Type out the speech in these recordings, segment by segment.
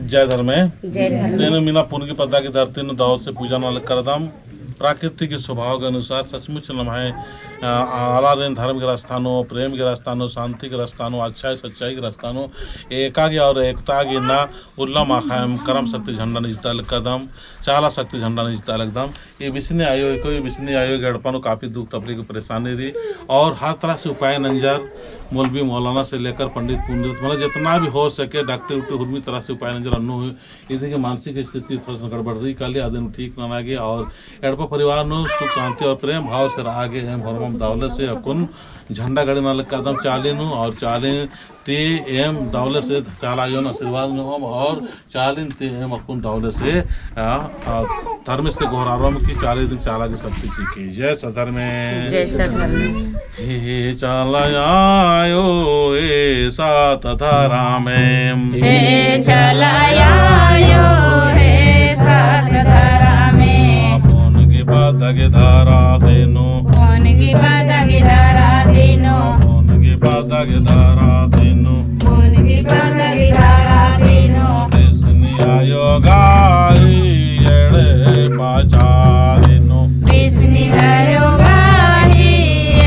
जय धर्म तेन मीना पुन की पदा की धरती न दाव से पूजा न करदम प्राकृतिक के स्वभाव के अनुसार सचमुच नमाए आला दिन धर्म के रास्तानो प्रेम के रास्तानो शांति के रास्तानो अच्छाई सच्चाई के रास्तानो एकागी और एकता की ना उल्लम आखायम करम शक्ति झंडा निजता कदम चाला शक्ति झंडा निजता एकदम ये विष्णु आयोग को विष्णु आयोग गड़पनो काफ़ी दुख तकलीफ परेशानी रही और हर तरह से उपाय नंजर मौलवी मौलाना से लेकर पंडित पुंडित मतलब जितना भी हो सके डॉक्टर उक्टर हुर्मी तरह से उपाय नजर अन्नो हुए ये देखिए मानसिक स्थिति थोड़ा सा गड़बड़ रही काले आदमी ठीक न आगे और एडपा परिवार नो सुख शांति और प्रेम भाव से आगे हैं हरमम दौलत से अकुन झंडा गड़े नाल कदम चाले नु और चाले ते एम दौलत से चाला योन आशीर्वाद नु हम और चालिन ते एम अकुन दौलत से धर्म से घोरारोम की चाले दिन चाला की शक्ति की जय सधर में जय सधर में हे चलायो ए सात धरा में हे चलायो हे सात धरा में कौन की बात के धारा देनो कौन की बात की धारा देनो कौन की बात के धारा देनो कौन की बात की धारा देनो देशनी आयो गाई एड़े पाचा देनो विष्णु आयो गाही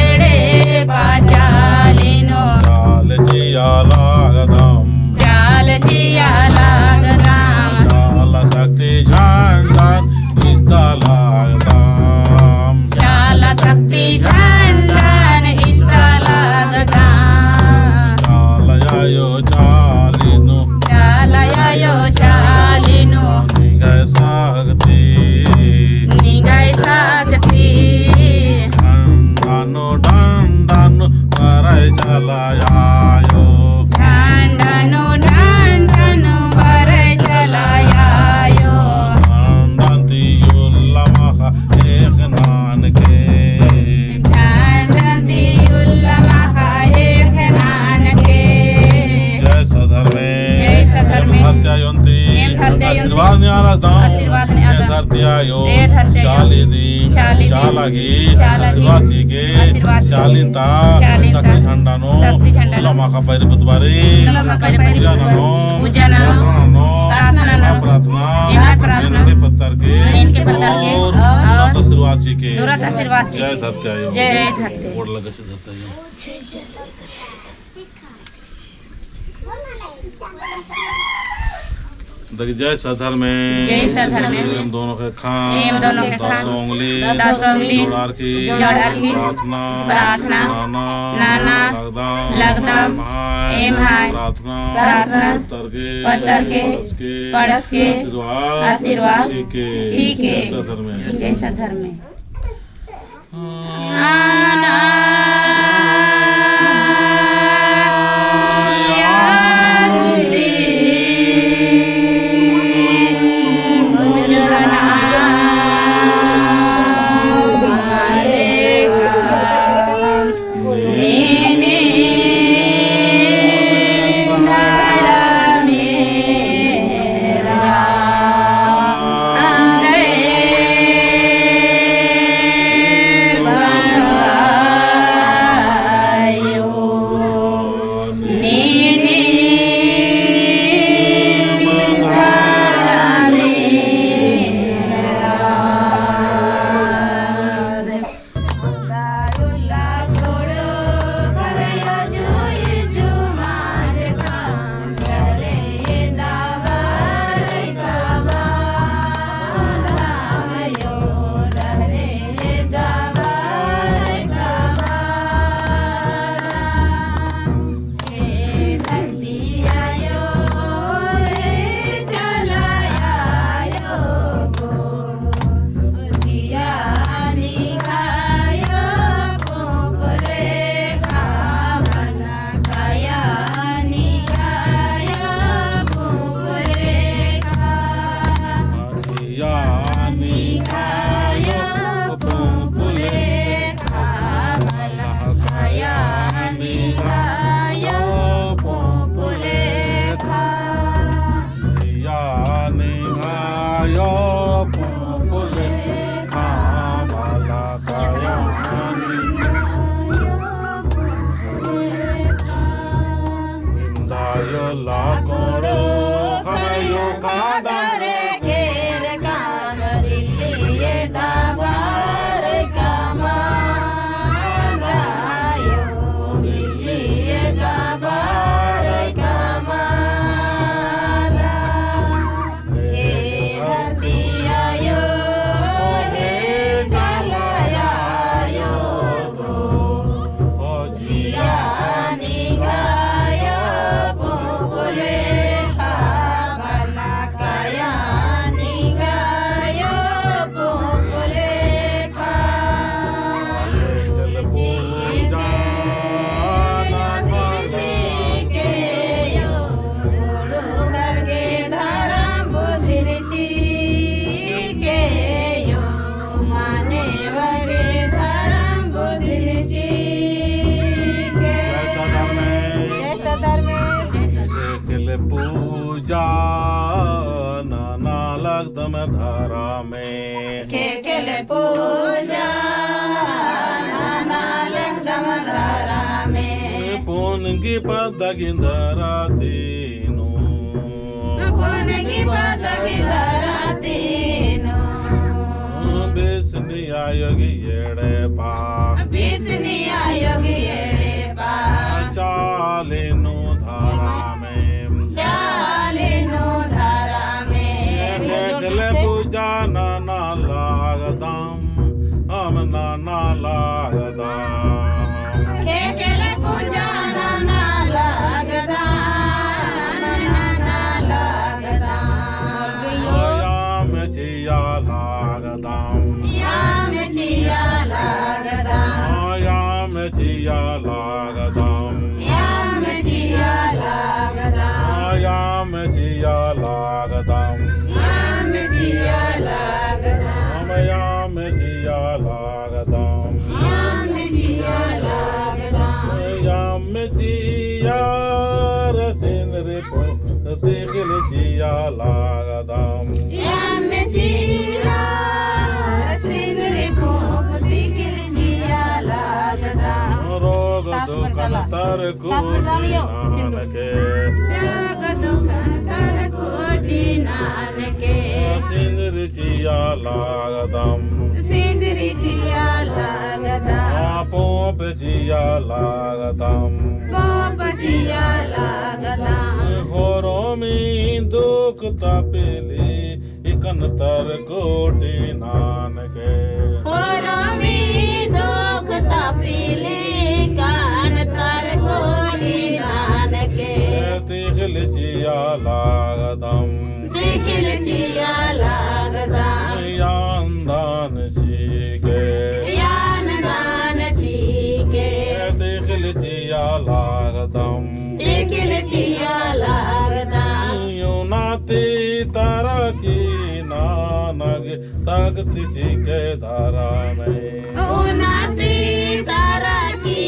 एड़े पाचालिनो चाल जिया लागदम चाल जिया लागदाम चाल शक्ति झंडन इस्ता लागदम चाल शक्ति झंडन इष्टा लागदाम चाल आयो चालिनु चालयो चालिनो निगय शक्ति निगय शक्ति डंडनु करय चलायो झंडनु झंडनु भरै चलायो डंडंती उल्लमख एक नान के झंडंती उल्लमख एक नान के जय सधर में जय सधर में धर्त्यायन्ति आशीर्वाद न्याला दाम आशीर्वाद न्याला धर्त्यायो ए धर्त्यायो चालिदी चालिदी चालागी चालागी आशीर्वाद चीके आशीर्वाद चीके चालिंता चालिंता शक्ति झंडानो शक्ति झंडानो उल्लमख पैर बुधवारी उल्लमख पैर पूजननो पूजननो प्रार्थनानो प्रार्थना प्रार्थना इनके पत्थर के इनके पत्थर के और और आशीर्वाद चीके तुरंत आशीर्वाद चीके जय धर्त्यायो जय धर्त्यायो गोड़ लगे से धर्त्यायो देखिए जय सधर में जय सधर में एम दोनों के खान एम दोनों के खान दसों उंगली जोड़ार की प्रार्थना नाना लगदम एम हाय प्रार्थना पत्थर के पड़स के आशीर्वाद सीके सधर में जय सधर में पूजा नाना लगदम धारा में केले पूजा नाना लगदम धारा में पुनगी पदगिंदरा तीनो पुनगी पदगिंदरा तीनो बेसनी आयोगी येड़े पा बिसनी आयोगी येड़े पा चालेनु धारा में चालेनु धारा में केले पूजा नाना लागदाम हम नाना लागदाम केले पूजा नाना लगदा नाना लगदा याम जिया लागदाम याम जिया लगदा याम जिया लागदाम याम जिया लगदा याम जिया लागदाम याम जिया लगदा याम जिया लागदाम याम जिया लगदा याम जिया रसिंद्र पो देखल जिया लागदाम याम जिया सिंदरी पोप दिखल जिया लगदा रोग दुखन तर को नानके जग दुख तर कोटि नानके सिंद्र जिया लागदाम सिंदरी जिया लगदा पोप जिया लागदाम पोप जिया लगदा घोरो में दुख तपेले इकन तर कोटि नानके होरमी दुख तपिले कान तर कोटि नानके देखल जिया लागदाम दिखल जिया लगदा यानदान जी के यान दान जी के देखल जिया लागदाम दिखल जिया लगदा यूं नाती तारा की नानग तख्त जी के धारा में उनाती तारा की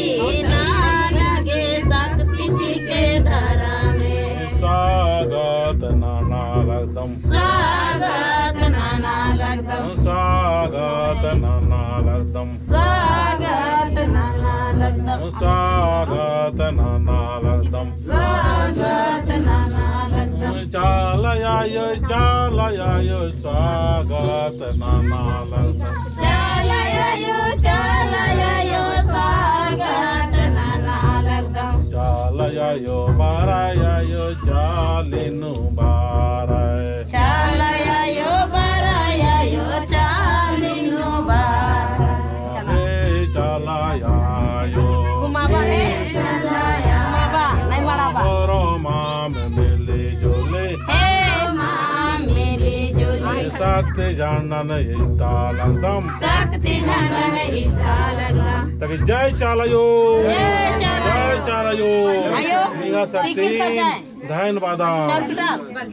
नागे शक्ति जी के धरा में स्वागत नाना लगदम स्वागत नाना लगदम स्वागत नाना लगदम स्वागत नाना लगदम स्वागत नाना लगदम स्वागत नाना लगदम चालयायो स्वागत नाना लगदम चलयो स्वागत नाना लगदम चालयायो बारायायो चालिनु बाराय चलयो बरायो चालिनु बार चालयायो चलया करो माम मिले जोले मेरी जोली शक्ति जानन इष्टा लगदम शक्ति जानन इष्टा लगदम तक जय चालयो जय चालयो। जय चालयो आयो, निगा शक्ति टिकिट सजाए। धन्यवाद